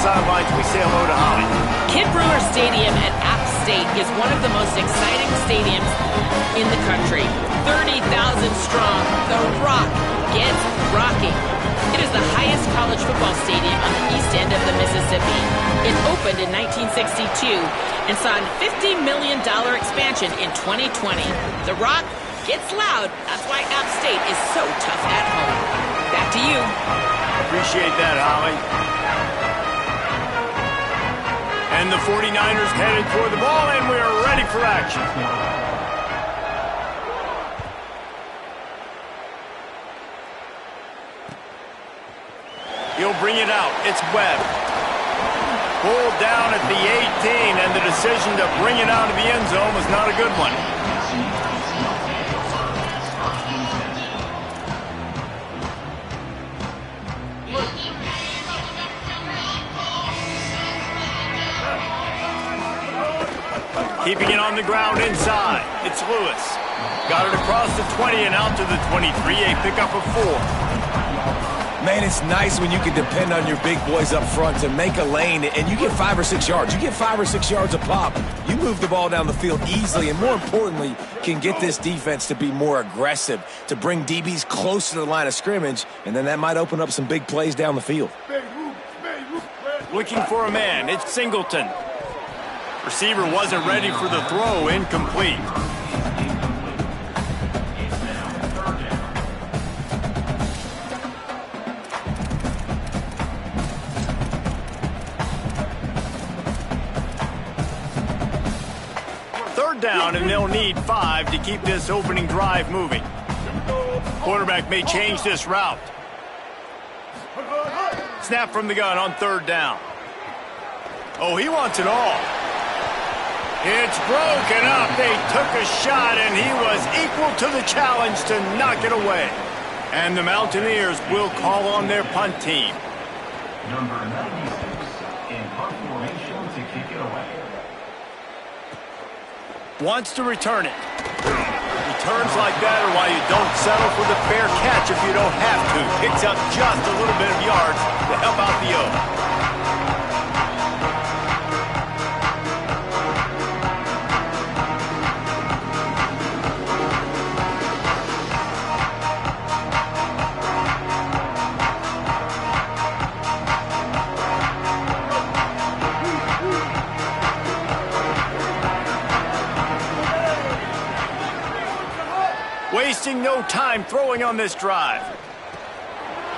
sidelines, we say hello to Holly. Kid Brewer Stadium at App State is one of the most exciting stadiums in the country. 30,000 strong, the Rock gets rocking. It is the highest college football stadium on the east end of the Mississippi. It opened in 1962 and saw a $50 million expansion in 2020. The Rock gets loud. That's why App State is so tough at home. Back to you. Appreciate that, Holly. And the 49ers headed toward the ball, and we're ready for action. He'll bring it out. It's Webb. Pulled down at the 18, and the decision to bring it out of the end zone was not a good one. Keeping it on the ground inside. It's Lewis. Got it across the 20 and out to the 23. A pickup of 4. Man, it's nice when you can depend on your big boys up front to make a lane and you get 5 or 6 yards. You get 5 or 6 yards a pop. You move the ball down the field easily and, more importantly, can get this defense to be more aggressive, to bring DBs close to the line of scrimmage, and then that might open up some big plays down the field. Looking for a man. It's Singleton. Receiver wasn't ready for the throw. Incomplete. Third down, and they'll need 5 to keep this opening drive moving. Quarterback may change this route. Snap from the gun on third down. Oh, he wants it all. It's broken up. They took a shot, and he was equal to the challenge to knock it away. And the Mountaineers will call on their punt team. Number 96 in punt formation to kick it away. Wants to return it. Returns like that are why you don't settle for the fair catch if you don't have to. Picks up just a little bit of yards to help out the O. Wasting no time throwing on this drive.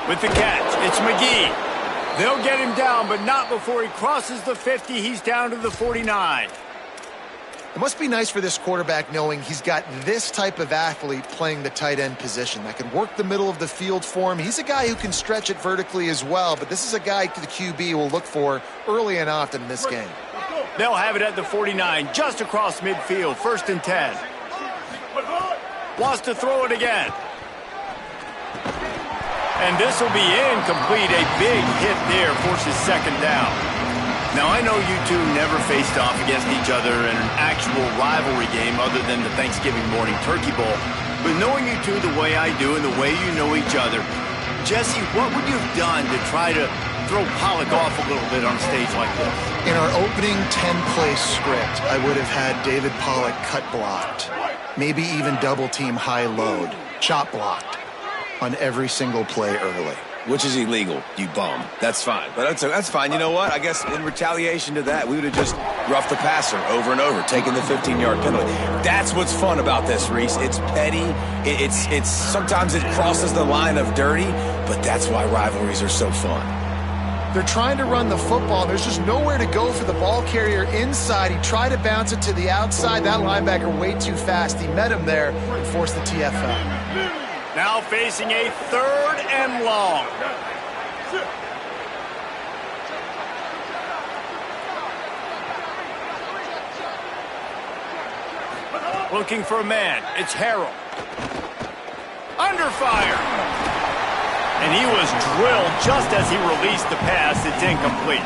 With the catch, it's McGee. They'll get him down, but not before he crosses the 50. He's down to the 49. It must be nice for this quarterback knowing he's got this type of athlete playing the tight end position that can work the middle of the field for him. He's a guy who can stretch it vertically as well, but this is a guy the QB will look for early and often in this game. They'll have it at the 49, just across midfield, 1st and 10. Wants to throw it again. And this will be incomplete. A big hit there forces 2nd down. Now, I know you two never faced off against each other in an actual rivalry game other than the Thanksgiving morning turkey bowl. But knowing you two the way I do and the way you know each other, Jesse, what would you have done to try to throw Pollock off a little bit on a stage like this? In our opening 10-play script, I would have had David Pollock cut blocked. Maybe even double-team high load, chop blocked on every single play early. Which is illegal, you bum. That's fine. But that's fine. You know what? I guess in retaliation to that, we would have just roughed the passer over and over, taking the 15-yard penalty. That's what's fun about this, Reese. It's petty. It's sometimes it crosses the line of dirty, but that's why rivalries are so fun. They're trying to run the football. There's just nowhere to go for the ball carrier inside. He tried to bounce it to the outside. That linebacker way too fast. He met him there and forced the TFL. Now facing a 3rd and long. Looking for a man. It's Harrell. Under fire. And he was drilled just as he released the pass. It's incomplete.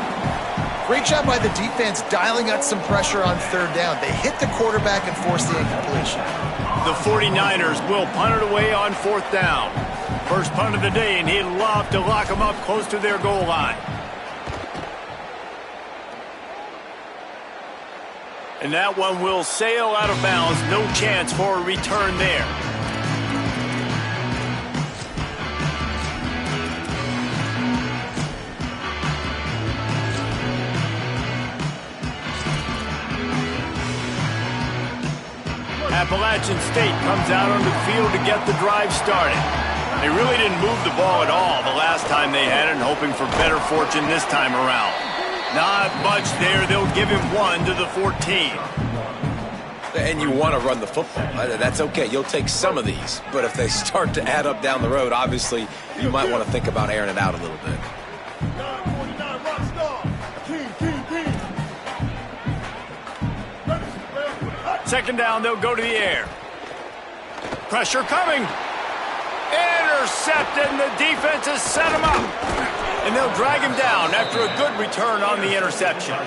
Great job by the defense dialing out some pressure on 3rd down. They hit the quarterback and forced the incompletion. The 49ers will punt it away on 4th down. First punt of the day, and he'd love to lock them up close to their goal line. And that one will sail out of bounds. No chance for a return there. Appalachian State comes out on the field to get the drive started. They really didn't move the ball at all the last time they had it, and hoping for better fortune this time around. Not much there. They'll give him 1 to the 14. And you want to run the football. That's okay. You'll take some of these. But if they start to add up down the road, obviously, you might want to think about airing it out a little bit. Second down, they'll go to the air. Pressure coming. Intercepted, and the defense has set him up. And they'll drag him down after a good return on the interception.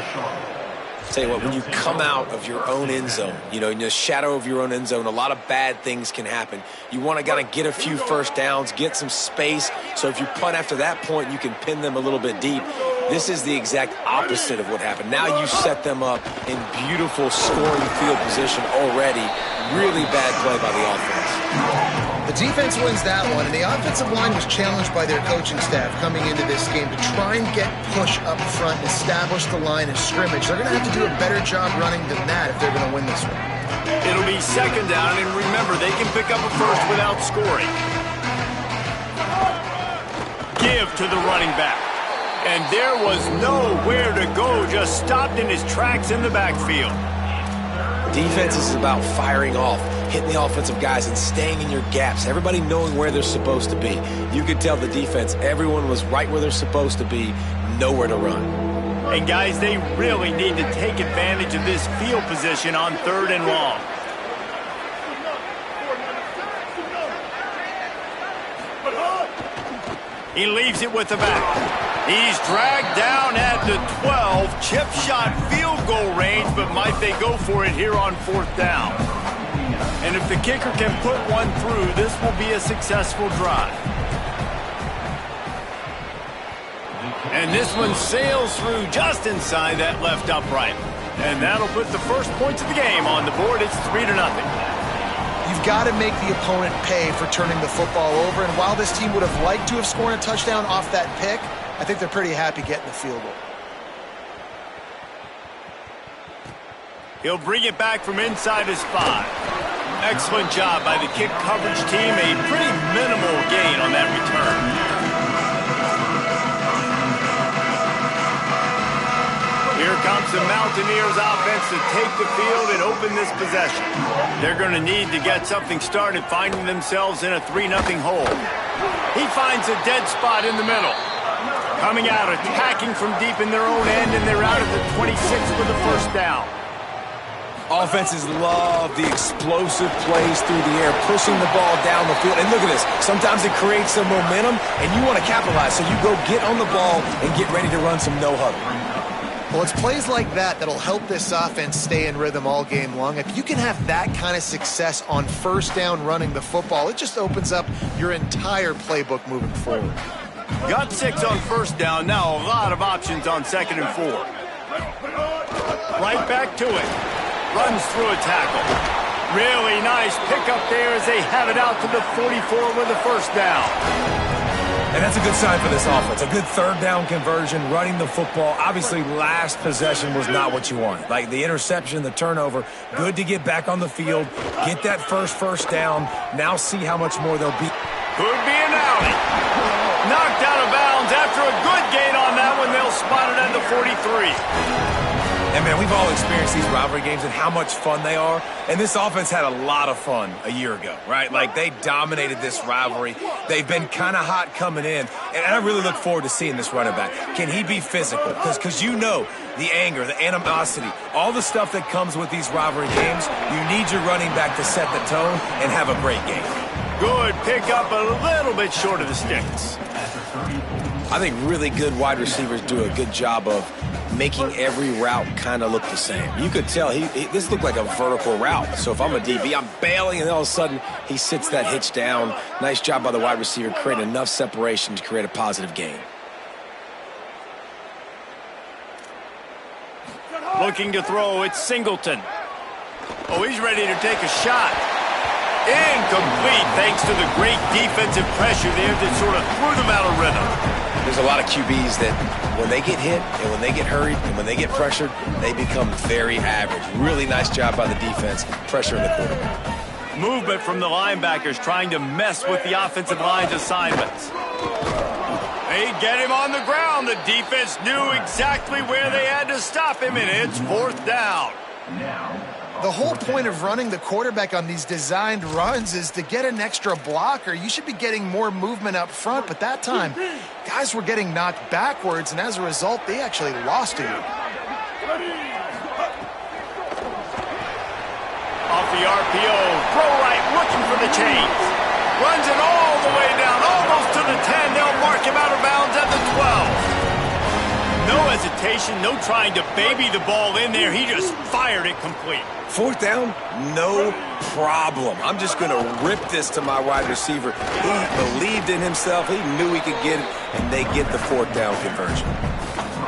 Tell you what, when you come out of your own end zone, in the shadow of your own end zone, a lot of bad things can happen. You want to get a few first downs, get some space, so if you punt after that point, you can pin them a little bit deep. This is the exact opposite of what happened. Now you set them up in beautiful scoring field position already. Really bad play by the offense. The defense wins that one, and the offensive line was challenged by their coaching staff coming into this game to try and get push up front and establish the line of scrimmage. They're going to have to do a better job running than that if they're going to win this one. It'll be second down, and remember, they can pick up a first without scoring. Give to the running back. And there was nowhere to go, just stopped in his tracks in the backfield. Defense is about firing off, hitting the offensive guys, and staying in your gaps. Everybody knowing where they're supposed to be. You could tell the defense, everyone was right where they're supposed to be, nowhere to run. And guys, they really need to take advantage of this field position on 3rd and long. He leaves it with the back. He's dragged down at the 12, chip shot field goal range, but might they go for it here on 4th down? And if the kicker can put one through, this will be a successful drive. And this one sails through just inside that left upright. And that'll put the first points of the game on the board. It's 3-0. You've got to make the opponent pay for turning the football over, and while this team would have liked to have scored a touchdown off that pick, I think they're pretty happy getting the field goal. He'll bring it back from inside his 5. Excellent job by the kick coverage team. A pretty minimal gain on that return. Here comes the Mountaineers offense to take the field and open this possession. They're going to need to get something started, finding themselves in a 3-0 hole. He finds a dead spot in the middle. Coming out, attacking from deep in their own end, and they're out at the 26 with the first down. Offenses love the explosive plays through the air, pushing the ball down the field. And look at this. Sometimes it creates some momentum, and you want to capitalize. So you go get on the ball and get ready to run some no-huddle. Well, it's plays like that that'll help this offense stay in rhythm all game long. If you can have that kind of success on 1st down running the football, it just opens up your entire playbook moving forward. Got 6 on 1st down. Now a lot of options on 2nd and 4. Right back to it. Runs through a tackle. Really nice pickup there as they have it out to the 44 with a first down. And that's a good sign for this offense. A good 3rd down conversion, running the football. Obviously, last possession was not what you wanted. Like the interception, the turnover. Good to get back on the field, get that first down. Now see how much more they'll be. Could be an alley. Knocked out of bounds after a good gain on that one. They'll spot it at the 43. And, man, we've all experienced these rivalry games and how much fun they are. And this offense had a lot of fun a year ago, right? Like, they dominated this rivalry. They've been kind of hot coming in. And I really look forward to seeing this running back. Can he be physical? Because you know the anger, the animosity, all the stuff that comes with these rivalry games, you need your running back to set the tone and have a great game. Good pickup, a little bit short of the sticks. I think really good wide receivers do a good job of making every route kind of look the same. You could tell this looked like a vertical route. So if I'm a DB, I'm bailing, and then all of a sudden he sits that hitch down. Nice job by the wide receiver, create enough separation to create a positive gain. Looking to throw, it's Singleton. Oh, he's ready to take a shot. Incomplete, thanks to the great defensive pressure there that sort of threw them out of rhythm. There's a lot of QBs that when they get hit and when they get hurried and when they get pressured, they become very average. Really nice job by the defense, pressuring the quarterback. Movement from the linebackers trying to mess with the offensive line's assignments. They get him on the ground. The defense knew exactly where they had to stop him, and it's 4th down. The whole point of running the quarterback on these designed runs is to get an extra blocker. You should be getting more movement up front, but that time, guys were getting knocked backwards, and as a result, they actually lost to you. Off the RPO, throw right, looking for the chains. Runs it all the way down, almost to the 10. They'll mark him out of bounds at the 12. No hesitation, no trying to baby the ball in there. He just fired it complete. 4th down, no problem. I'm just going to rip this to my wide receiver. He believed in himself. He knew he could get it, and they get the 4th down conversion.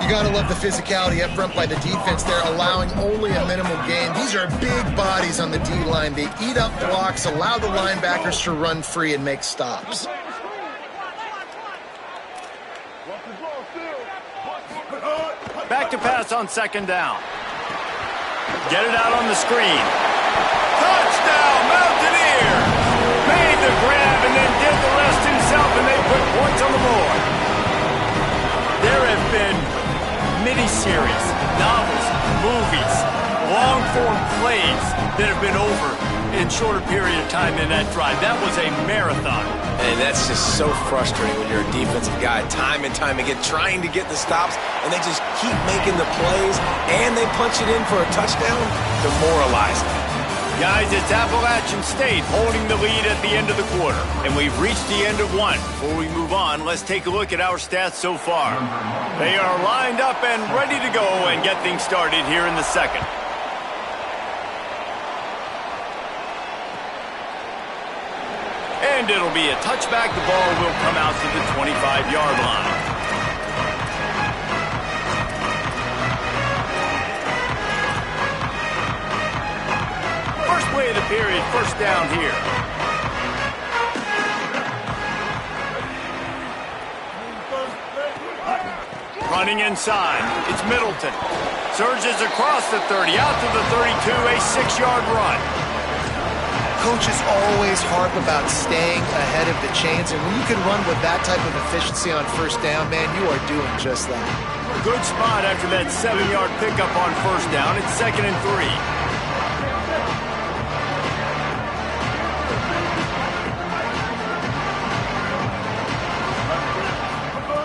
You got to love the physicality up front by the defense. They're allowing only a minimal gain. These are big bodies on the D-line. They eat up blocks, allow the linebackers to run free and make stops. Back to pass on 2nd down. Get it out on the screen. Touchdown, Mountaineers! Made the grab and then did the rest himself, and they put points on the board. There have been miniseries, novels, movies, long-form plays that have been over in shorter period of time than that drive. That was a marathon. And that's just so frustrating when you're a defensive guy, time and time again, trying to get the stops, and they just keep making the plays, and they punch it in for a touchdown. Demoralizing. Guys, it's Appalachian State holding the lead at the end of the quarter, and we've reached the end of one. Before we move on, let's take a look at our stats so far. They are lined up and ready to go and get things started here in the second. And it'll be a touchback. The ball will come out to the 25-yard line. First play of the period, 1st down here. Running inside, it's Middleton. Surges across the 30, out to the 32, a 6-yard run. Coaches always harp about staying ahead of the chains, and when you can run with that type of efficiency on 1st down, man, you are doing just that. Good spot after that 7-yard pickup on 1st down. It's 2nd and 3.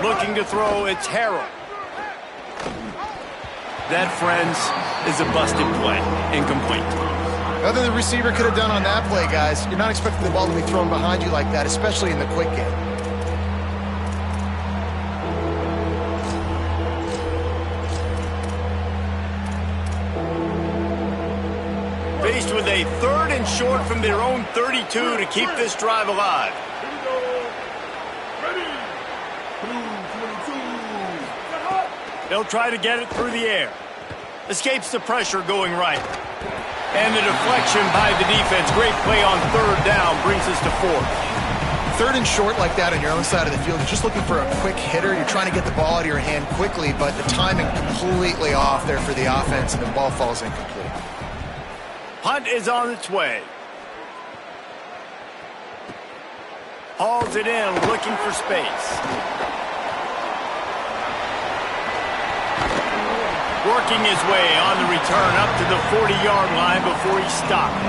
Looking to throw, it's Harrell. That, friends, is a busted play. Incomplete. Nothing the receiver could have done on that play, guys. You're not expecting the ball to be thrown behind you like that, especially in the quick game. Faced with a 3rd and short from their own 32 to keep this drive alive. They'll try to get it through the air. Escapes the pressure going right. And the deflection by the defense. Great play on 3rd down brings us to 4th. 3rd and short like that on your own side of the field. You're just looking for a quick hitter. You're trying to get the ball out of your hand quickly, but the timing completely off there for the offense, and the ball falls incomplete. Punt is on its way. Hauls it in, looking for space. Working his way on the return up to the 40-yard line before he stopped.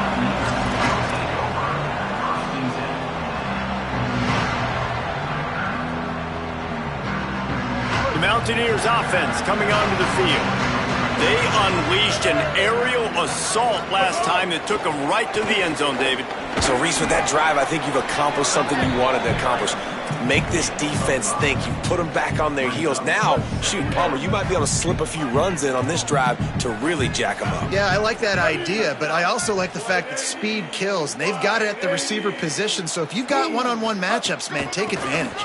The Mountaineers offense coming onto the field. They unleashed an aerial assault last time that took them right to the end zone, David. So, Reese, with that drive, I think you've accomplished something you wanted to accomplish. Make this defense think. You put them back on their heels. Now, shoot, Palmer, you might be able to slip a few runs in on this drive to really jack them up. Yeah, I like that idea, but I also like the fact that speed kills. And they've got it at the receiver position, so if you've got one-on-one matchups, man, take advantage.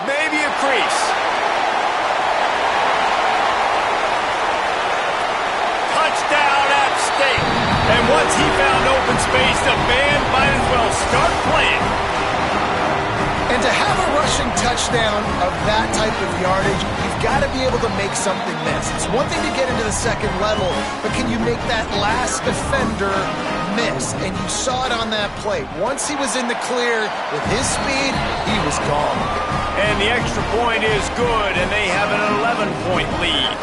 Maybe a crease. he found open space, the band might as well start playing. And to have a rushing touchdown of that type of yardage, you've got to be able to make something miss. It's one thing to get into the second level, but can you make that last defender miss? And you saw it on that play. Once he was in the clear with his speed, he was gone. And the extra point is good, and they have an 11-point lead.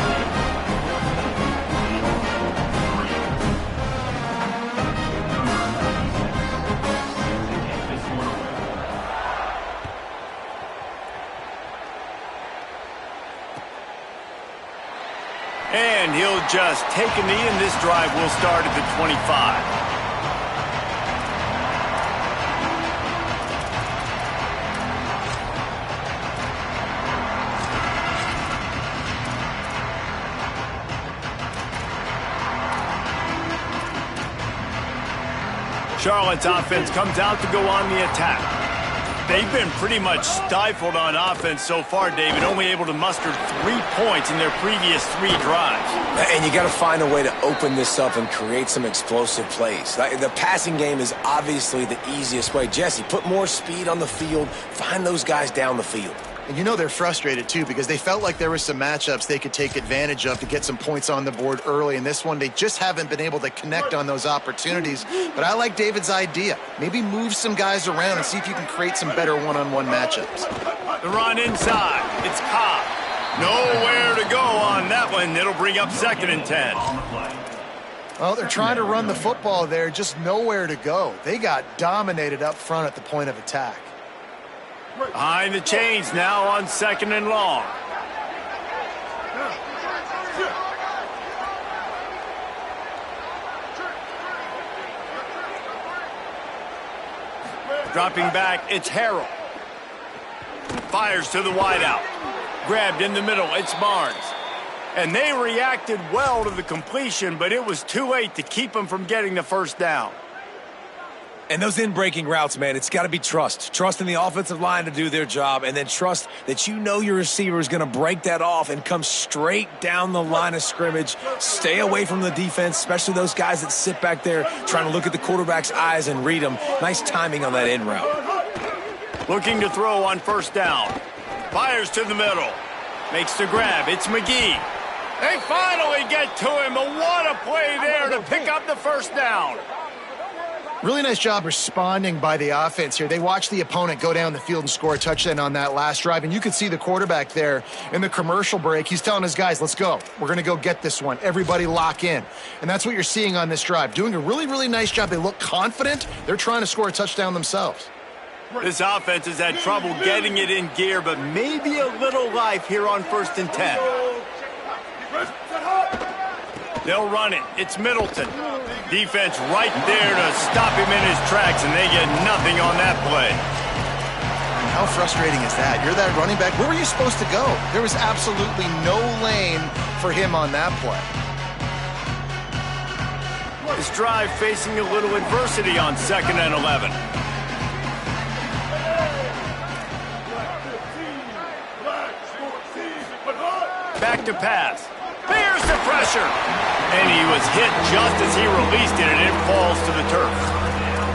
And he'll just take a knee, and this drive will start at the 25. Charlotte's offense comes out to go on the attack. They've been pretty much stifled on offense so far, David, only able to muster 3 points in their previous 3 drives. And you got to find a way to open this up and create some explosive plays. The passing game is obviously the easiest way. Jesse, put more speed on the field. Find those guys down the field. And you know they're frustrated, too, because they felt like there were some matchups they could take advantage of to get some points on the board early. In this one, they just haven't been able to connect on those opportunities. But I like David's idea. Maybe move some guys around and see if you can create some better one-on-one matchups. The run inside. It's Ncaa. Nowhere to go on that one. It'll bring up 2nd and 10. Well, they're trying to run the football there, just nowhere to go. They got dominated up front at the point of attack. Behind the chains now on 2nd and long. Dropping back, it's Harrell. Fires to the wideout. Grabbed in the middle, it's Barnes. And they reacted well to the completion, but it was too late to keep them from getting the first down. And those in-breaking routes, man, it's got to be trust. Trust in the offensive line to do their job, and then trust that you know your receiver is going to break that off and come straight down the line of scrimmage. Stay away from the defense, especially those guys that sit back there trying to look at the quarterback's eyes and read them. Nice timing on that in route. Looking to throw on 1st down. Fires to the middle. Makes the grab. It's McGee. They finally get to him, but what a play there to pick up the 1st down. Really nice job responding by the offense here. They watched the opponent go down the field and score a touchdown on that last drive, and you could see the quarterback there in the commercial break. He's telling his guys, let's go. We're going to go get this one. Everybody lock in. And that's what you're seeing on this drive. Doing a really, really nice job. They look confident. They're trying to score a touchdown themselves. This offense has had trouble getting it in gear, but maybe a little life here on 1st and 10. They'll run it. It's Middleton. Defense right there to stop him in his tracks, and they get nothing on that play. How frustrating is that? You're that running back. Where were you supposed to go? There was absolutely no lane for him on that play. This drive facing a little adversity on 2nd and 11. Back to pass. There's the pressure. And he was hit just as he released it, and it falls to the turf.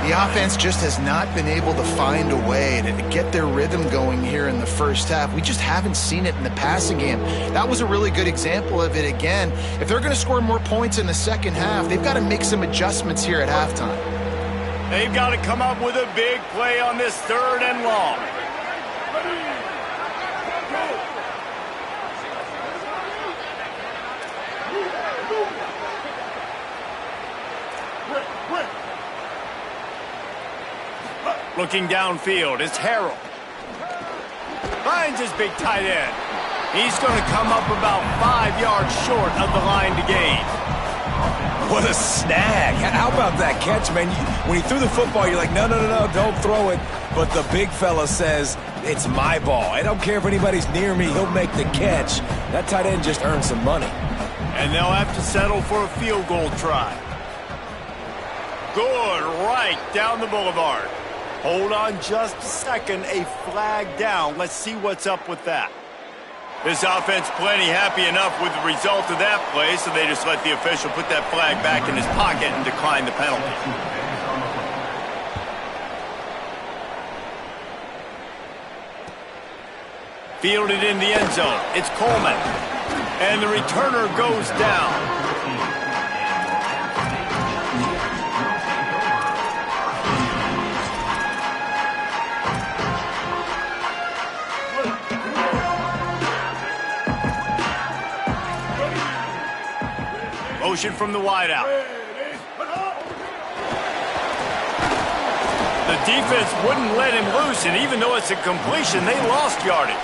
The offense just has not been able to find a way to get their rhythm going here in the first half. We just haven't seen it in the passing game. That was a really good example of it again. If they're going to score more points in the second half, they've got to make some adjustments here at halftime. They've got to come up with a big play on this 3rd and long. Looking downfield, it's Harrell. Finds his big tight end. He's going to come up about 5 yards short of the line to gain. What a snag. How about that catch, man? When he threw the football, you're like, no, don't throw it. But the big fella says, it's my ball. I don't care if anybody's near me. He'll make the catch. That tight end just earned some money. And they'll have to settle for a field goal try. Good, right down the boulevard. Hold on just a second. A flag down. Let's see what's up with that. This offense plenty happy enough with the result of that play, so they just let the official put that flag back in his pocket and decline the penalty. Fielded in the end zone. It's Coleman. And the returner goes down. Motion from the wideout. The defense wouldn't let him loose, and even though it's a completion, they lost yardage.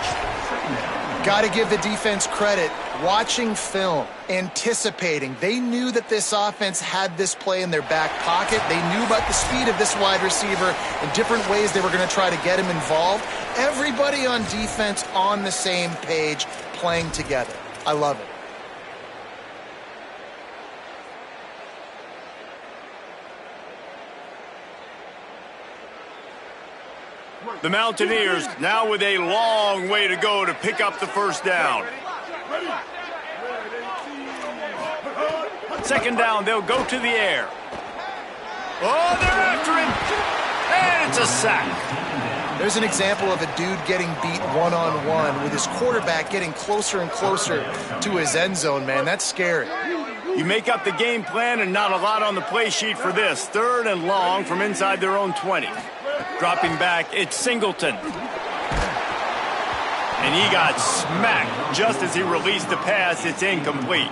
Got to give the defense credit. Watching film, anticipating. They knew that this offense had this play in their back pocket. They knew about the speed of this wide receiver and different ways they were going to try to get him involved. Everybody on defense on the same page, playing together. I love it. The Mountaineers now with a long way to go to pick up the first down. Second down, they'll go to the air. Oh, they're after him. And it's a sack. There's an example of a dude getting beat one-on-one with his quarterback getting closer and closer to his end zone, man. That's scary. You make up the game plan and not a lot on the play sheet for this. Third and long from inside their own 20. Dropping back, it's Singleton. And he got smacked just as he released the pass. It's incomplete.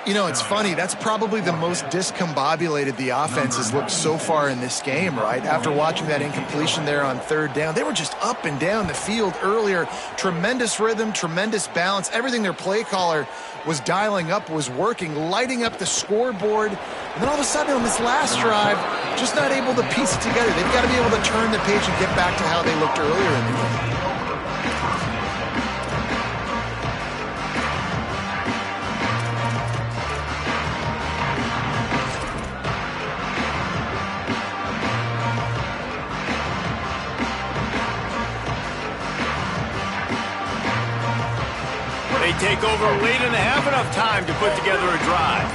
You know, it's funny. That's probably the most discombobulated the offense has looked so far in this game, right? After watching that incompletion there on third down, they were just up and down the field earlier. Tremendous rhythm, tremendous balance. Everything their play caller was dialing up was working, lighting up the scoreboard. And then all of a sudden on this last drive, just not able to piece it together. They've got to be able to turn the page and get back to how they looked earlier in the game. They take over late in the half, enough time to put together a drive.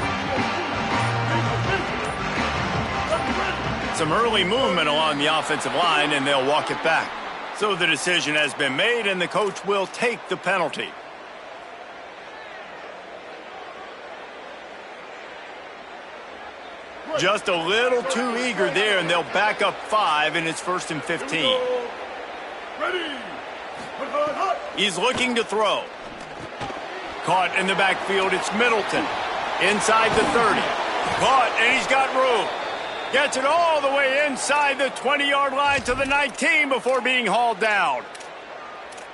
Some early movement along the offensive line, and they'll walk it back. So the decision has been made, and the coach will take the penalty. Just a little too eager there, and they'll back up 5, and it's 1st and 15. He's looking to throw. Caught in the backfield, it's Middleton. Inside the 30. Caught, and he's got room. Gets it all the way inside the 20-yard line to the 19 before being hauled down.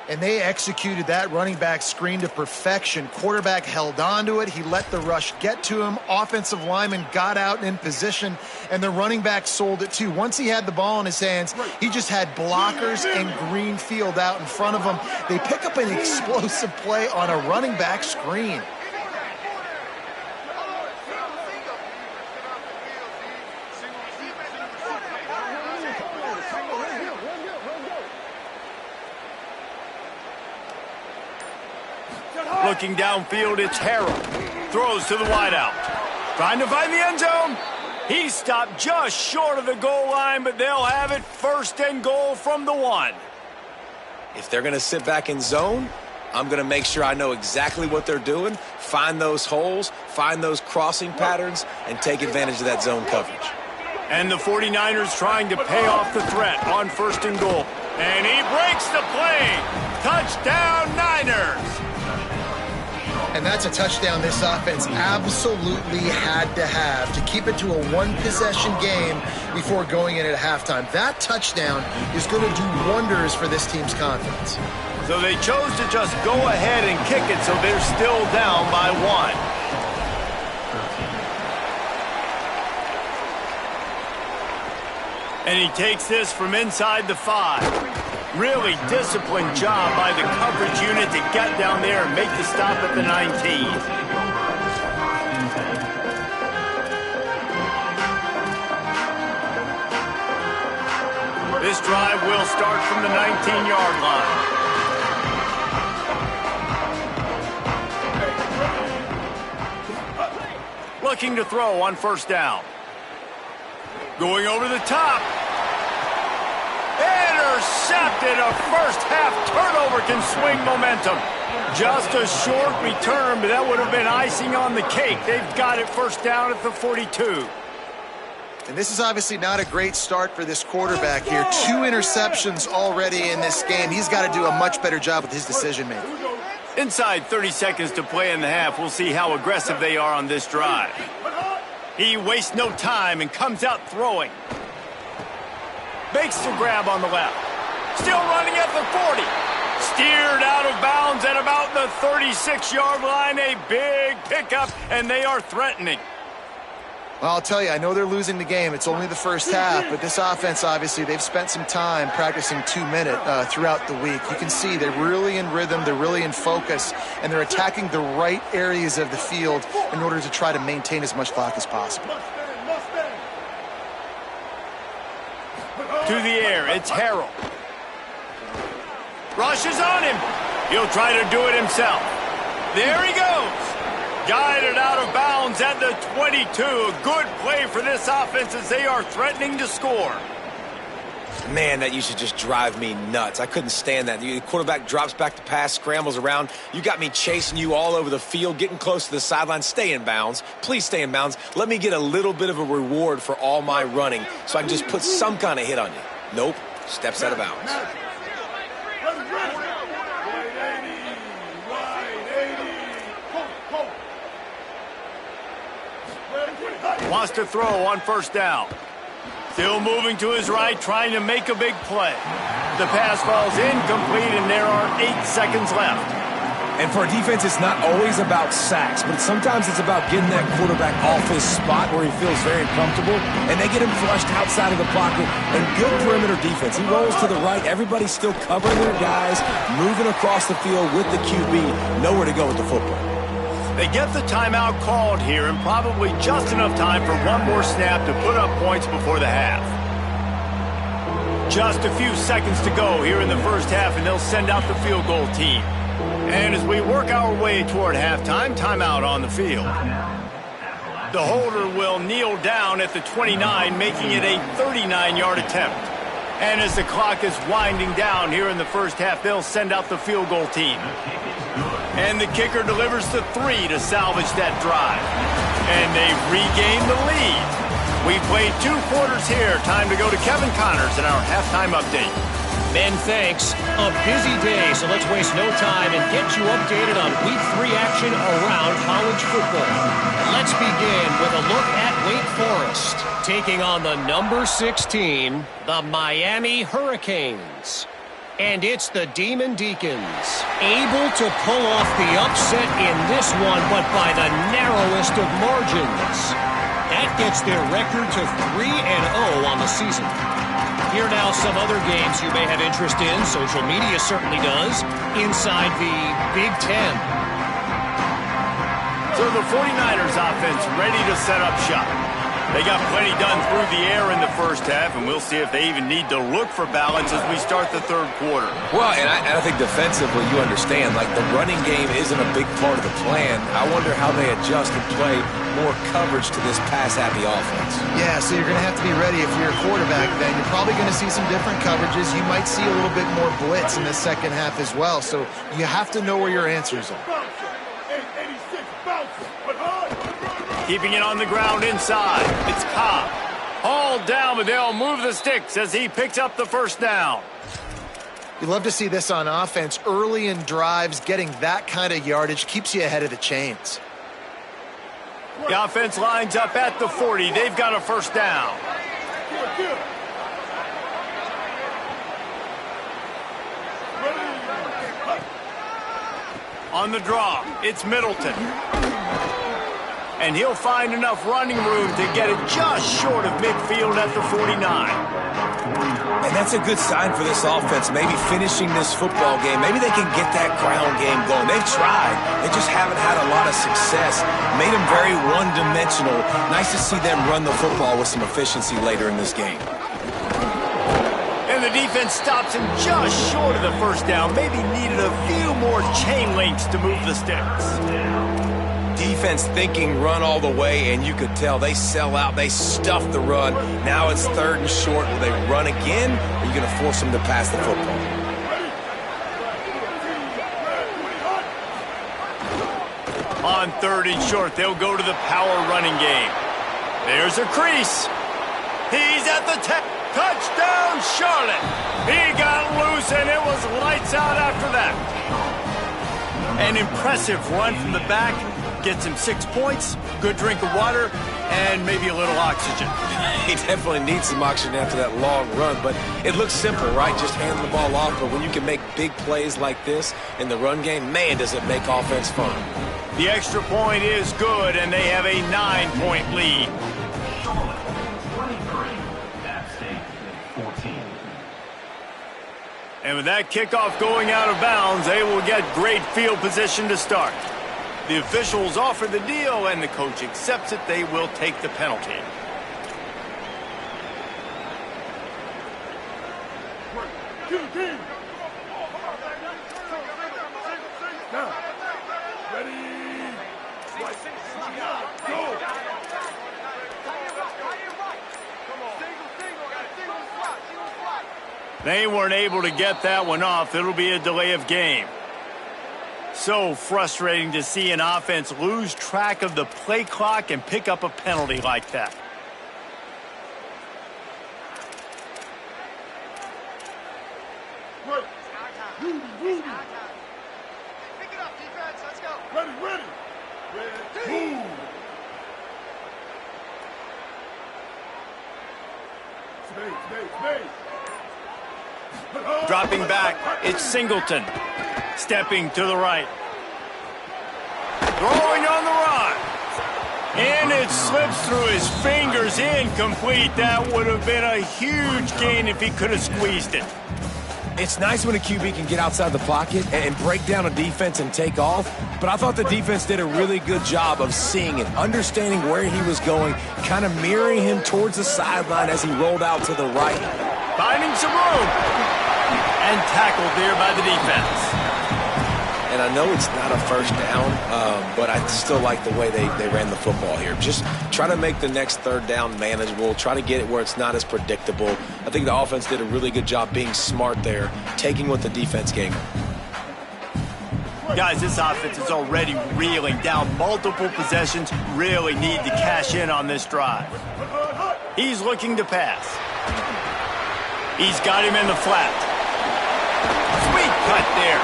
And they executed that running back screen to perfection. Quarterback held on to it. He let the rush get to him. Offensive lineman got out in position, and the running back sold it too. Once he had the ball in his hands, he just had blockers and green field out in front of him. They pick up an explosive play on a running back screen. Looking downfield, it's Harrell. Throws to the wideout. Trying to find the end zone. He stopped just short of the goal line, but they'll have it 1st and goal from the 1. If they're going to sit back in zone, I'm going to make sure I know exactly what they're doing, find those holes, find those crossing patterns, and take advantage of that zone coverage. And the 49ers trying to pay off the threat on 1st and goal. And he breaks the play. Touchdown, Niners. And that's a touchdown this offense absolutely had to have to keep it to a one-possession game before going in at halftime. That touchdown is going to do wonders for this team's confidence. So they chose to just go ahead and kick it, so they're still down by 1. And he takes this from inside the 5. Really disciplined job by the coverage unit to get down there and make the stop at the 19. This drive will start from the 19-yard line. looking to throw on first down. Going over the top. Intercepted. A first-half turnover can swing momentum. Just a short return, but that would have been icing on the cake. They've got it first down at the 42. And this is obviously not a great start for this quarterback here. 2 interceptions already in this game. He's got to do a much better job with his decision-making. Inside 30 seconds to play in the half. We'll see how aggressive they are on this drive. He wastes no time and comes out throwing. Makes the grab on the left. Still running at the 40. Steered out of bounds at about the 36-yard line. A big pickup, and they are threatening. Well, I'll tell you, I know they're losing the game. It's only the first half, but this offense, obviously, they've spent some time practicing 2-minute throughout the week. You can see they're really in rhythm, they're really in focus, and they're attacking the right areas of the field in order to try to maintain as much clock as possible. To the air, it's Harrell. Rushes on him. He'll try to do it himself. There he goes. Guided out of bounds at the 22. A good play for this offense as they are threatening to score. Man, that used to just drive me nuts. I couldn't stand that. The quarterback drops back to pass, scrambles around. You got me chasing you all over the field, getting close to the sideline. Stay in bounds. Please stay in bounds. Let me get a little bit of a reward for all my running so I can just put some kind of hit on you. Nope. Steps out of bounds. Wants to throw on first down. Still moving to his right, trying to make a big play. The pass falls incomplete, and there are 8 seconds left. And for a defense, it's not always about sacks, but sometimes it's about getting that quarterback off his spot where he feels very comfortable, and they get him flushed outside of the pocket. And good perimeter defense. He rolls to the right. Everybody's still covering their guys, moving across the field with the QB. Nowhere to go with the football. They get the timeout called here, and probably just enough time for one more snap to put up points before the half. Just a few seconds to go here in the first half, and they'll send out the field goal team. And as we work our way toward halftime, timeout on the field. The holder will kneel down at the 29, making it a 39-yard attempt. And as the clock is winding down here in the first half, they'll send out the field goal team. And the kicker delivers the 3 to salvage that drive. And they've regained the lead. We played 2 quarters here. Time to go to Kevin Connors in our halftime update. Ben, thanks. A busy day, so let's waste no time and get you updated on Week 3 action around college football. Let's begin with a look at Wake Forest, taking on the number 16, the Miami Hurricanes. And it's the Demon Deacons, able to pull off the upset in this one, but by the narrowest of margins. That gets their record to 3-0 on the season. Here now some other games you may have interest in. Social media certainly does. Inside the Big Ten. So the 49ers offense ready to set up shop. They got plenty done through the air in the first half, and we'll see if they even need to look for balance as we start the third quarter. Well, and I think defensively, you understand, like the running game isn't a big part of the plan. I wonder how they adjust and play more coverage to this pass-happy offense. Yeah, so you're going to have to be ready if you're a quarterback then. You're probably going to see some different coverages. You might see a little bit more blitz in the second half as well, so you have to know where your answers are. Keeping it on the ground inside. It's Ncaa. Hauled down, but they'll move the sticks as he picks up the first down. You love to see this on offense. Early in drives, getting that kind of yardage keeps you ahead of the chains. The offense lines up at the 40. They've got a first down. On the draw, it's Middleton. And he'll find enough running room to get it just short of midfield at the 49. And that's a good sign for this offense, maybe finishing this football game. Maybe they can get that ground game going. They've tried. They just haven't had a lot of success. Made them very one-dimensional. Nice to see them run the football with some efficiency later in this game. And the defense stops him just short of the first down. Maybe needed a few more chain links to move the sticks. Defense thinking run all the way, and you could tell they sell out. They stuff the run. Now it's 3rd and short. Will they run again, or are you going to force them to pass the football? On 3rd and short, they'll go to the power running game. There's a crease. He's at the touchdown, Charlotte. He got loose, and it was lights out after that. An impressive run from the back. Gets him 6 points, good drink of water, and maybe a little oxygen. He definitely needs some oxygen after that long run, but it looks simple, right? Just hand the ball off, but when you can make big plays like this in the run game, man, does it make offense fun. The extra point is good, and they have a 9-point lead. 23, App State 14. And with that kickoff going out of bounds, they will get great field position to start. The officials offer the deal, and the coach accepts it. They will take the penalty. They weren't able to get that one off. It'll be a delay of game. So frustrating to see an offense lose track of the play clock and pick up a penalty like that. Pick it up, defense. Let's go. Ready. Move. Space. Dropping back, it's Singleton. Stepping to the right. Throwing on the run. And it slips through his fingers, incomplete. That would have been a huge gain if he could have squeezed it. It's nice when a QB can get outside the pocket and break down a defense and take off, but I thought the defense did a really good job of seeing it, understanding where he was going, kind of mirroring him towards the sideline as he rolled out to the right. Finding some room. And tackled there by the defense. And I know it's not a first down, but I still like the way they ran the football here. Just try to make the next 3rd down manageable. Try to get it where it's not as predictable. I think the offense did a really good job being smart there, taking what the defense gave them. Guys, this offense is already reeling down multiple possessions. Really need to cash in on this drive. He's looking to pass. He's got him in the flat. Sweet cut there.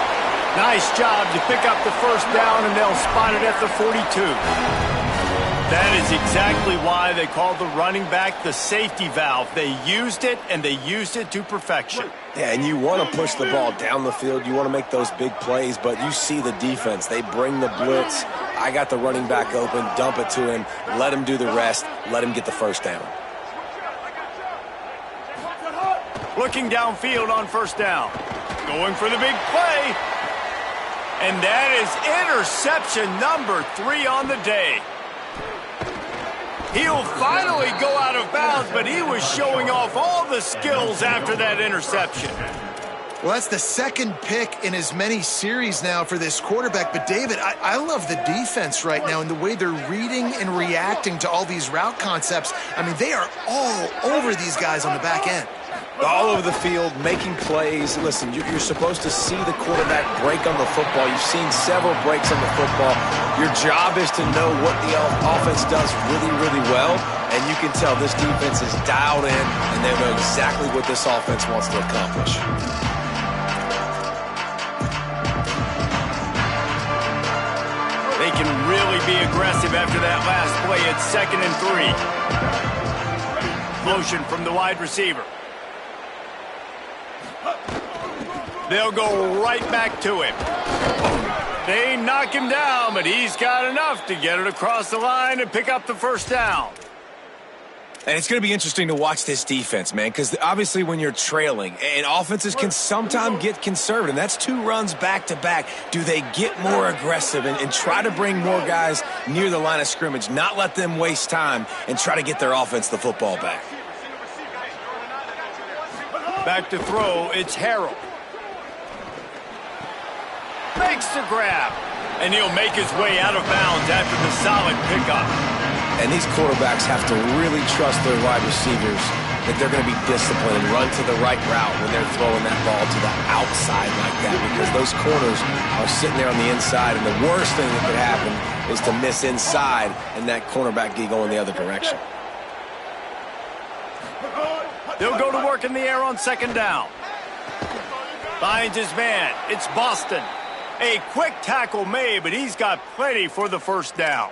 Nice job to pick up the 1st down, and they'll spot it at the 42. That is exactly why they called the running back the safety valve. They used it, and they used it to perfection. Yeah, and you want to push the ball down the field. You want to make those big plays, but you see the defense. They bring the blitz. I got the running back open, dump it to him, let him do the rest, let him get the 1st down. Looking downfield on 1st down. Going for the big play. And that is interception number 3 on the day. He'll finally go out of bounds, but he was showing off all the skills after that interception. Well, that's the 2nd pick in as many series now for this quarterback. But, David, I love the defense right now and the way they're reading and reacting to all these route concepts. I mean, they are all over these guys on the back end. All over the field, making plays. Listen, you're supposed to see the quarterback break on the football. You've seen several breaks on the football. Your job is to know what the offense does really, really well, and you can tell this defense is dialed in, and they know exactly what this offense wants to accomplish. They can really be aggressive after that last play. It's 2nd and 3. Motion from the wide receiver. They'll go right back to him. They knock him down, but he's got enough to get it across the line and pick up the 1st down. And it's going to be interesting to watch this defense, man, because obviously when you're trailing, and offenses can sometimes get conservative. That's 2 runs back-to-back. Do they get more aggressive and try to bring more guys near the line of scrimmage, not let them waste time, and try to get their offense the football back? Back to throw, it's Harrell. Makes the grab. And he'll make his way out of bounds after the solid pickup. And these quarterbacks have to really trust their wide receivers that they're going to be disciplined and run to the right route when they're throwing that ball to the outside like that, because those corners are sitting there on the inside, and the worst thing that could happen is to miss inside and that cornerback be going the other direction. They'll go to work in the air on second down. Finds his man. It's Boston. A quick tackle made, but he's got plenty for the first down.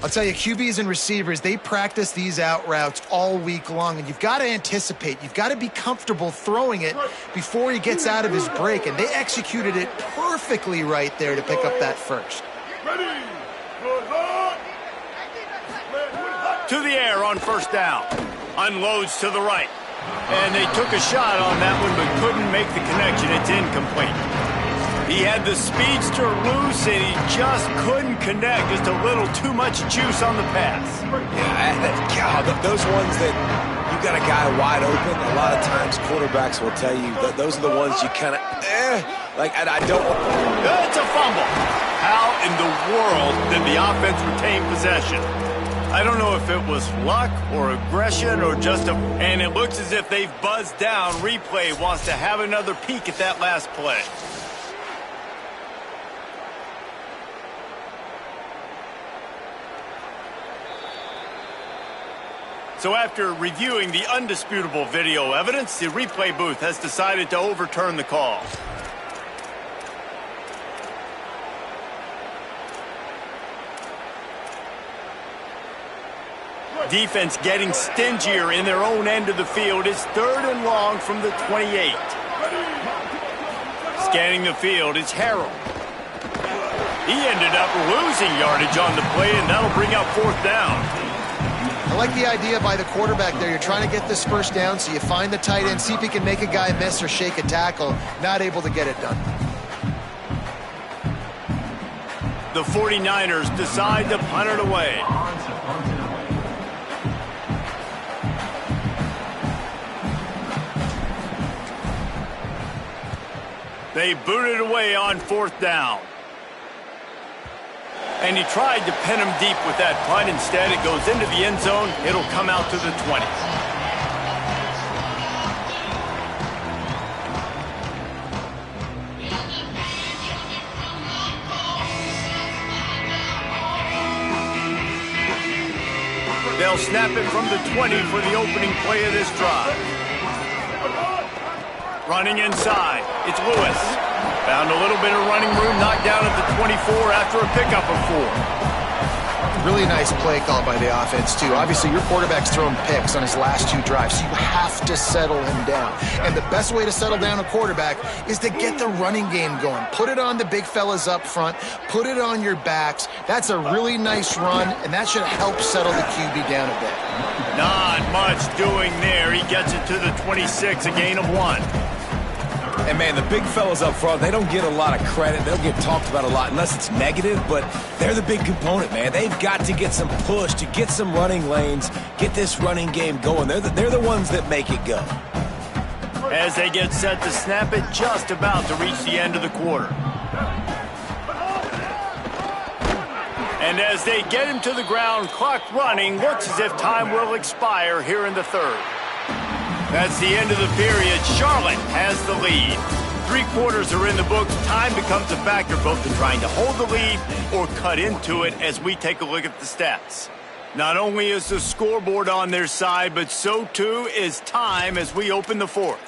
I'll tell you, QBs and receivers, they practice these out routes all week long, and you've got to anticipate. You've got to be comfortable throwing it before he gets out of his break, and they executed it perfectly right there to pick up that first. To the air on first down. Unloads to the right. And they took a shot on that one, but couldn't make the connection. It's incomplete. He had the speedster loose, and he just couldn't connect. Just a little too much juice on the pass. Yeah, God, those ones that you got a guy wide open, a lot of times quarterbacks will tell you that those are the ones you kind of, like, I don't. It's a fumble. How in the world did the offense retain possession? I don't know if it was luck or aggression or just a... And it looks as if they've buzzed down. Replay wants to have another peek at that last play. So after reviewing the undisputable video evidence, the replay booth has decided to overturn the call. Defense getting stingier in their own end of the field. It's 3rd and long from the 28. Scanning the field, it's Harrell. He ended up losing yardage on the play, and that'll bring up 4th down. I like the idea by the quarterback there. You're trying to get this first down, so you find the tight end, see if he can make a guy miss or shake a tackle. Not able to get it done. The 49ers decide to punt it away. They boot it away on 4th down. And he tried to pin him deep with that punt. Instead, it goes into the end zone. It'll come out to the 20. They'll snap it from the 20 for the opening play of this drive. Running inside, it's Lewis. Found a little bit of running room, knocked down at the 24 after a pickup of 4. Really nice play call by the offense, too. Obviously, your quarterback's thrown picks on his last 2 drives, so you have to settle him down. And the best way to settle down a quarterback is to get the running game going. Put it on the big fellas up front. Put it on your backs. That's a really nice run, and that should help settle the QB down a bit. Not much doing there. He gets it to the 26, a gain of 1. And, man, the big fellas up front, they don't get a lot of credit. They'll get talked about a lot unless it's negative, but they're the big component, man. They've got to get some push, to get some running lanes, get this running game going. They're the ones that make it go. As they get set to snap it, just about to reach the end of the quarter. And as they get him to the ground, clock running, looks as if time will expire here in the 3rd. That's the end of the period. Charlotte has the lead. 3 quarters are in the books. Time becomes a factor both in trying to hold the lead or cut into it as we take a look at the stats. Not only is the scoreboard on their side, but so too is time as we open the 4th.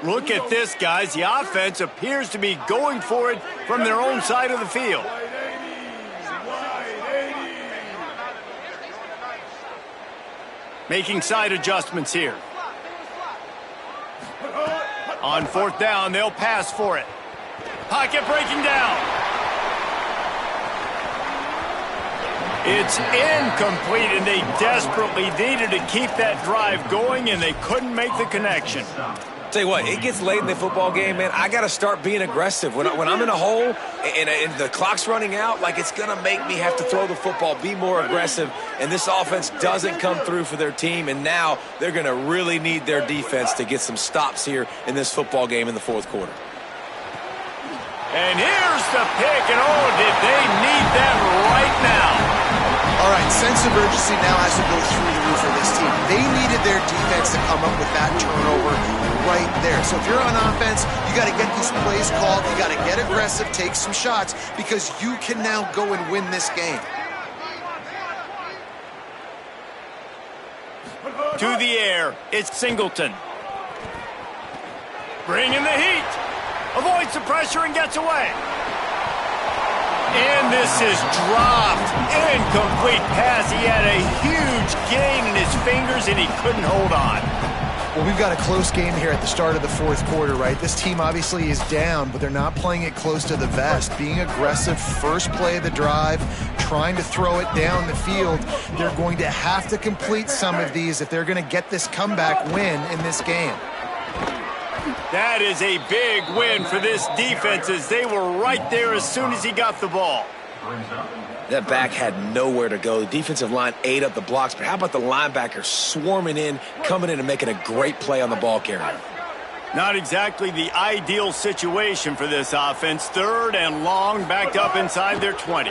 Look at this, guys. The offense appears to be going for it from their own side of the field. Making side adjustments here. On 4th down, they'll pass for it. Pocket breaking down. It's incomplete, and they desperately needed to keep that drive going, and they couldn't make the connection. Tell you what, it gets late in the football game, man. I got to start being aggressive. When I'm in a hole and the clock's running out, like, it's going to make me have to throw the football, be more aggressive, and this offense doesn't come through for their team, and now they're going to really need their defense to get some stops here in this football game in the 4th quarter. And here's the pick, and oh, did they need that right now. All right, sense of urgency now has to go through the roof for this team. They needed their defense to come up with that turnover right there. So if you're on offense, you got to get these plays called. You got to get aggressive, take some shots, because you can now go and win this game. To the air, it's Singleton. Bringing the heat. Avoids the pressure and gets away. And this is dropped. Incomplete pass. He had a huge gain in his fingers, and he couldn't hold on. Well, we've got a close game here at the start of the fourth quarter, right? This team obviously is down, but they're not playing it close to the vest. Being aggressive, first play of the drive, trying to throw it down the field. They're going to have to complete some of these if they're going to get this comeback win in this game. That is a big win for this defense, as they were right there as soon as he got the ball. That back had nowhere to go. The defensive line ate up the blocks, but how about the linebacker swarming in, coming in and making a great play on the ball carrier? Not exactly the ideal situation for this offense. Third and long, backed up inside their 20.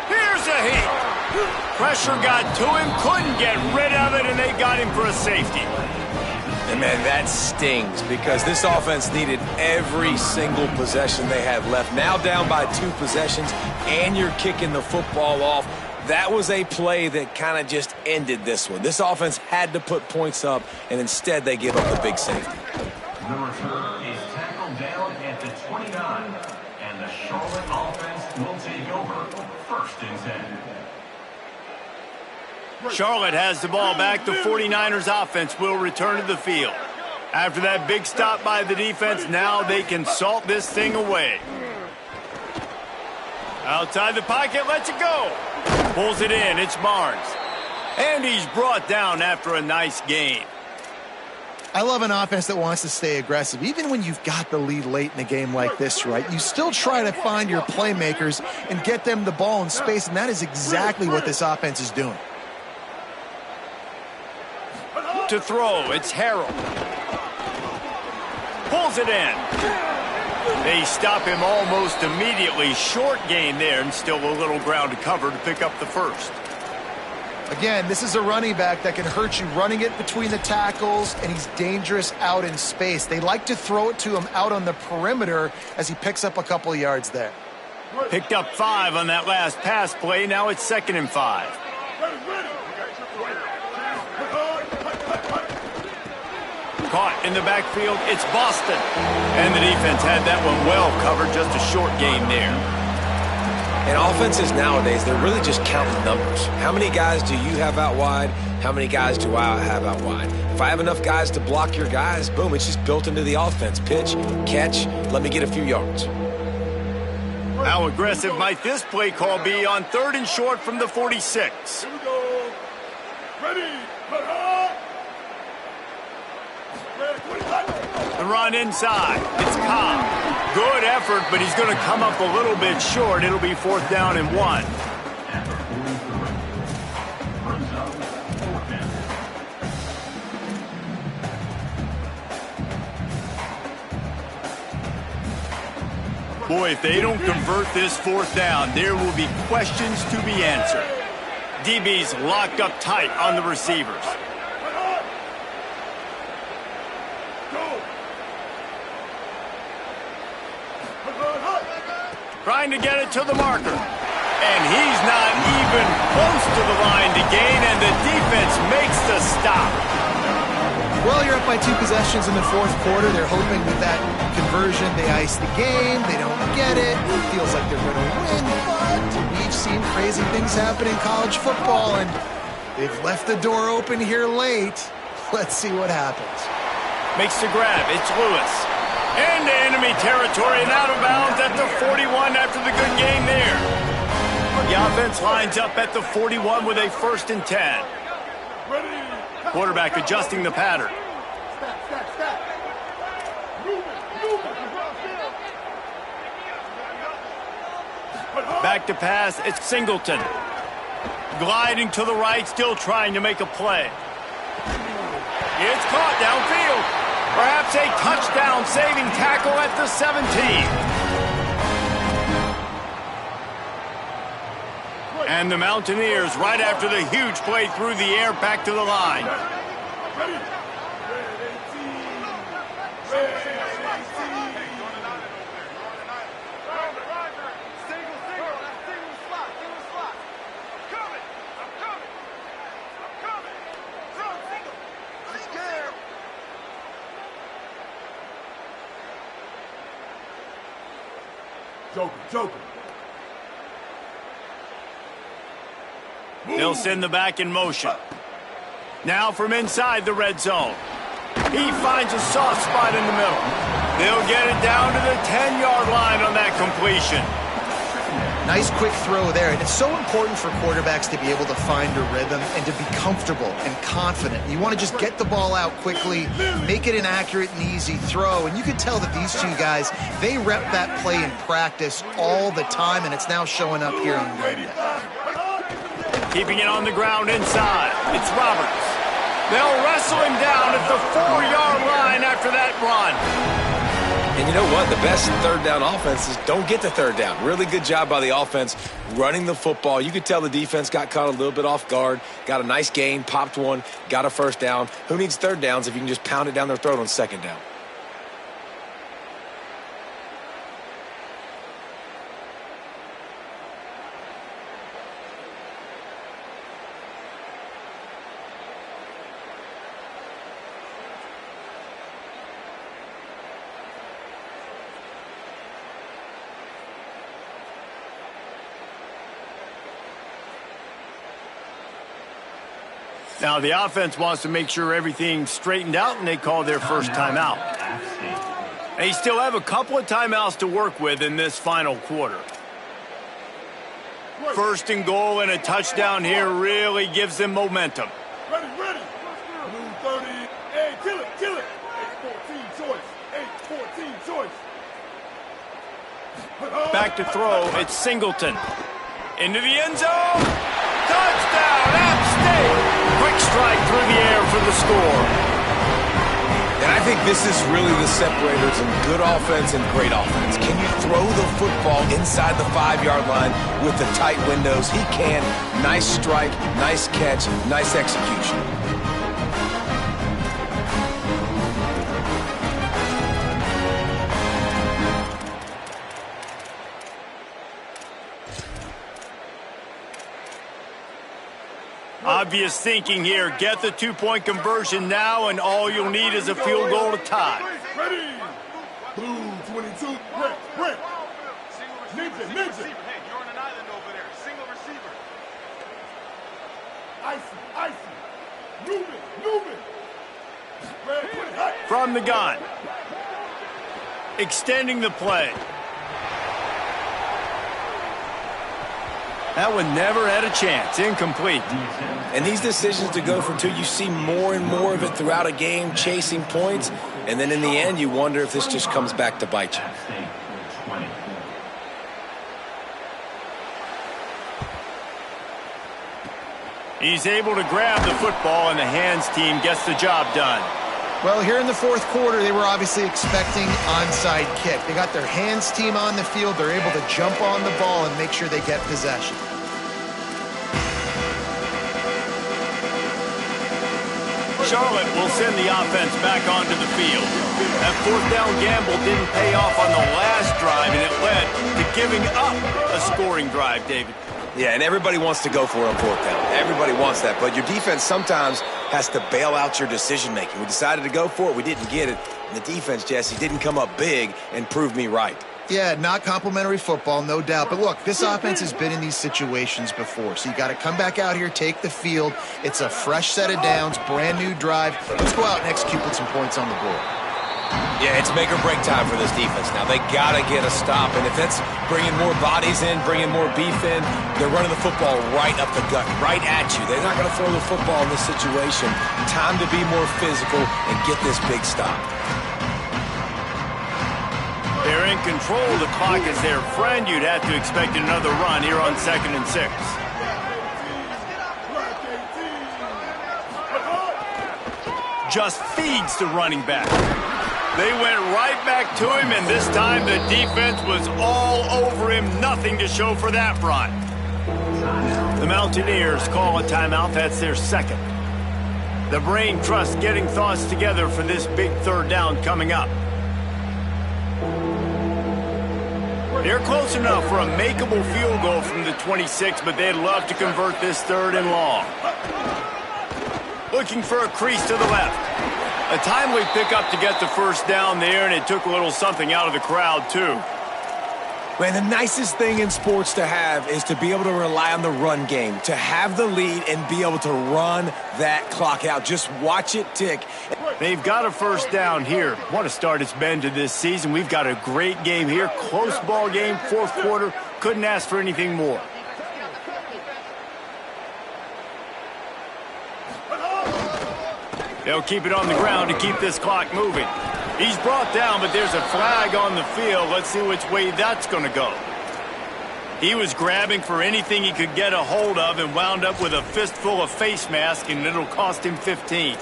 Here's a heat. Pressure got to him, couldn't get rid of it, and they got him for a safety. And, man, that stings because this offense needed every single possession they had left. Now down by 2 possessions, and you're kicking the football off. That was a play that kind of just ended this one. This offense had to put points up, and instead they give up the big safety. The return is tackled down at the 29, and the Charlotte offense will take over 1st and 10. Charlotte has the ball back. The 49ers offense will return to the field. After that big stop by the defense, now they can salt this thing away. Outside the pocket, lets it go. Pulls it in, it's Barnes. And he's brought down after a nice gain. I love an offense that wants to stay aggressive. Even when you've got the lead late in a game like this, right, you still try to find your playmakers and get them the ball in space, and that is exactly what this offense is doing. To throw, it's Harrell. Pulls it in. They stop him almost immediately. Short gain there, and still a little ground to cover to pick up the first. Again, this is a running back that can hurt you running it between the tackles, and he's dangerous out in space. They like to throw it to him out on the perimeter as he picks up a couple of yards there. Picked up 5 on that last pass play. Now it's 2nd and 5. Caught in the backfield, it's Boston. And the defense had that one well covered, just a short gain there. And offenses nowadays, they're really just counting numbers. How many guys do you have out wide? How many guys do I have out wide? If I have enough guys to block your guys, boom, it's just built into the offense. Pitch, catch, let me get a few yards. How aggressive might this play call be on 3rd and short from the 46? Here we go. Ready. The run inside. It's Ncaa. Good effort, but he's going to come up a little bit short. It'll be 4th down and 1. Boy, if they don't convert this 4th down, there will be questions to be answered. DB's locked up tight on the receivers. Trying to get it to the marker. And he's not even close to the line to gain, and the defense makes the stop. Well, you're up by 2 possessions in the 4th quarter. They're hoping with that conversion they ice the game. They don't get it. It feels like they're going to win, but we've seen crazy things happen in college football, and they've left the door open here late. Let's see what happens. Makes the grab. It's Lewis. Into enemy territory and out of bounds at the 41 after the good game there. The offense lines up at the 41 with a 1st and 10. Quarterback adjusting the pattern. Back to pass, it's Singleton. Gliding to the right, still trying to make a play. It's caught downfield. Perhaps a touchdown-saving tackle at the 17. And the Mountaineers, right after the huge play through the air, back to the line. Ready. Joker. They'll send the back in motion. Now from inside the red zone. He finds a soft spot in the middle. They'll get it down to the 10-yard line on that completion. Nice quick throw there, and it's so important for quarterbacks to be able to find a rhythm and to be comfortable and confident. You want to just get the ball out quickly, make it an accurate and easy throw, and you can tell that these two guys, they rep that play in practice all the time, and it's now showing up here on game day. Keeping it on the ground inside. It's Roberts. They'll wrestle him down at the 4-yard line after that run. And you know what? The best third down offenses don't get to third down. Really good job by the offense running the football. You could tell the defense got caught a little bit off guard, got a nice gain, popped one, got a first down. Who needs third downs if you can just pound it down their throat on second down? Now the offense wants to make sure everything's straightened out, and they call their first timeout. They still have a couple of timeouts to work with in this final quarter. First and goal and a touchdown here really gives them momentum. Ready. Blue 30. Hey, kill it. 8-14 choice. Back to throw, it's Singleton. Into the end zone. Touchdown, App State. Quick strike through the air for the score. And I think this is really the separators in good offense and great offense. Can you throw the football inside the 5-yard line with the tight windows? He can. Nice strike, nice catch, nice execution. Obvious thinking here. Get the 2-point conversion now, and all you'll need is a field goal to tie. Ready. Blue 22. Brent. Ninja. Hey, you're on an island over there. Single receiver. Icy. Moving. From the gun. Extending the play. That one never had a chance. Incomplete. And these decisions to go for two, you see more and more of it throughout a game, chasing points. And then in the end, you wonder if this just comes back to bite you. He's able to grab the football, and the hands team gets the job done. Well, here in the fourth quarter, they were obviously expecting onside kick. They got their hands team on the field. They're able to jump on the ball and make sure they get possession. Charlotte will send the offense back onto the field. That fourth down gamble didn't pay off on the last drive, and it led to giving up a scoring drive, David. Yeah, and everybody wants to go for it on fourth down. Everybody wants that, but your defense sometimes has to bail out your decision-making. We decided to go for it. We didn't get it. And the defense, Jesse, didn't come up big and prove me right. Yeah, not complimentary football, no doubt. But look, this offense has been in these situations before. So you got to come back out here, take the field. It's a fresh set of downs, brand new drive. Let's go out and execute with some points on the board. Yeah, it's make or break time for this defense. Now, they got to get a stop. And if that's bringing more bodies in, bringing more beef in, they're running the football right up the gut, right at you. They're not going to throw the football in this situation. Time to be more physical and get this big stop. They're in control. The clock is their friend. You'd have to expect another run here on 2nd and 6. Just feeds the running back. They went right back to him, and this time the defense was all over him. Nothing to show for that run. The Mountaineers call a timeout. That's their second. The brain trust getting thoughts together for this big third down coming up. They're close enough for a makeable field goal from the 26, but they'd love to convert this third and long. Looking for a crease to the left. A timely pickup to get the first down there, and it took a little something out of the crowd, too. Man, the nicest thing in sports to have is to be able to rely on the run game, to have the lead and be able to run that clock out. Just watch it tick. They've got a first down here. What a start it's been to this season. We've got a great game here. Close ball game, fourth quarter. Couldn't ask for anything more. They'll keep it on the ground to keep this clock moving. He's brought down, but there's a flag on the field. Let's see which way that's going to go. He was grabbing for anything he could get a hold of and wound up with a fistful of face mask, and it'll cost him 15.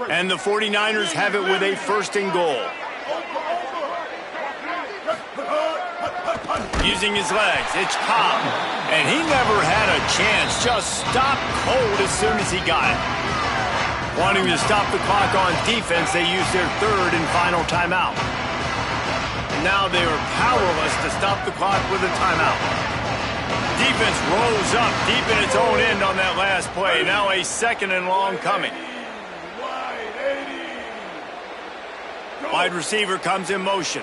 And the 49ers have it with a first and goal. Using his legs, it's Ncaa. And he never had a chance. Just stopped cold as soon as he got it. Wanting to stop the clock on defense, they used their third and final timeout. Now they are powerless to stop the clock with a timeout. Defense rose up deep in its own end on that last play. Now a second and long coming. Wide receiver comes in motion.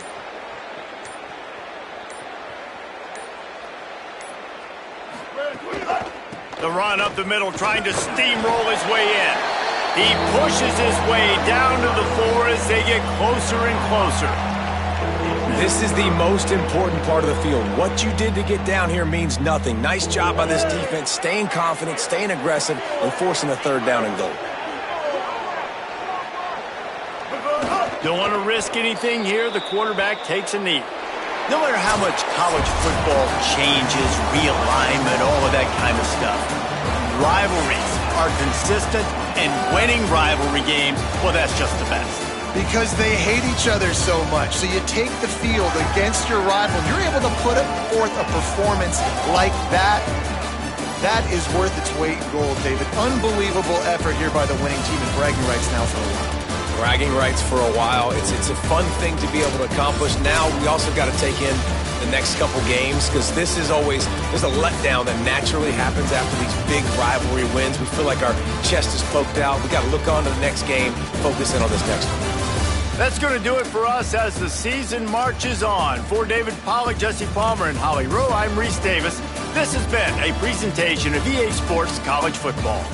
The run up the middle, trying to steamroll his way in. He pushes his way down to the floor as they get closer and closer. This is the most important part of the field. What you did to get down here means nothing. Nice job by this defense, staying confident, staying aggressive, and forcing a third down and goal. Don't want to risk anything here. The quarterback takes a knee. No matter how much college football changes, realignment, all of that kind of stuff, rivalries are consistent, and winning rivalry games, well, that's just the best. Because they hate each other so much. So you take the field against your rival. You're able to put forth a performance like that. That is worth its weight in gold, David. Unbelievable effort here by the winning team, and bragging rights now for a while. Bragging rights for a while. It's a fun thing to be able to accomplish. Now we also got to take in the next couple games, because this is always, there's a letdown that naturally happens after these big rivalry wins. We feel like our chest is poked out. We got to look on to the next game, focus in on this next one. That's going to do it for us as the season marches on. For David Pollack, Jesse Palmer, and Holly Rowe, I'm Reese Davis. This has been a presentation of EA Sports College Football.